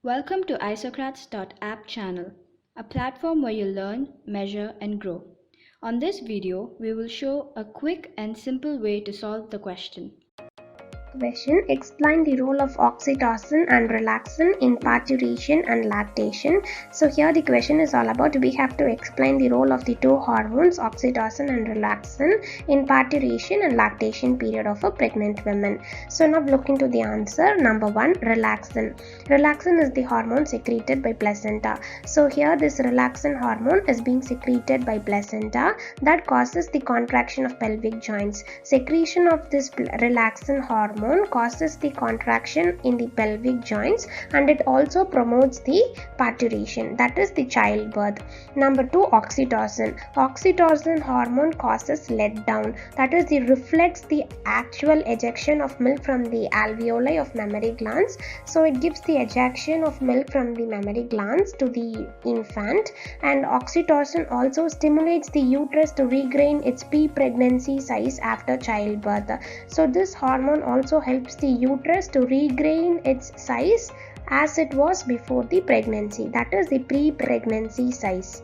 Welcome to Isocrates.App channel, a platform where you learn, measure, and grow. On this video, we will show a quick and simple way to solve the question. Question: explain the role of oxytocin and relaxin in parturition and lactation. So here the question is all about we have to explain the role of the two hormones oxytocin and relaxin in parturition and lactation period of a pregnant woman. So now look into the answer. Number 1, relaxin. Relaxin is the hormone secreted by placenta. So here this relaxin hormone is being secreted by placenta that causes the contraction of pelvic joints. Secretion of this relaxin hormone causes the contraction in the pelvic joints and it also promotes the parturition, that is the childbirth. Number 2, oxytocin. Oxytocin hormone causes letdown, that is it reflects the actual ejection of milk from the alveoli of mammary glands. So it gives the ejection of milk from the mammary glands to the infant, and oxytocin also stimulates the uterus to regain its pre-pregnancy size after childbirth. So this hormone also helps the uterus to regain its size as it was before the pregnancy, that is the pre-pregnancy size.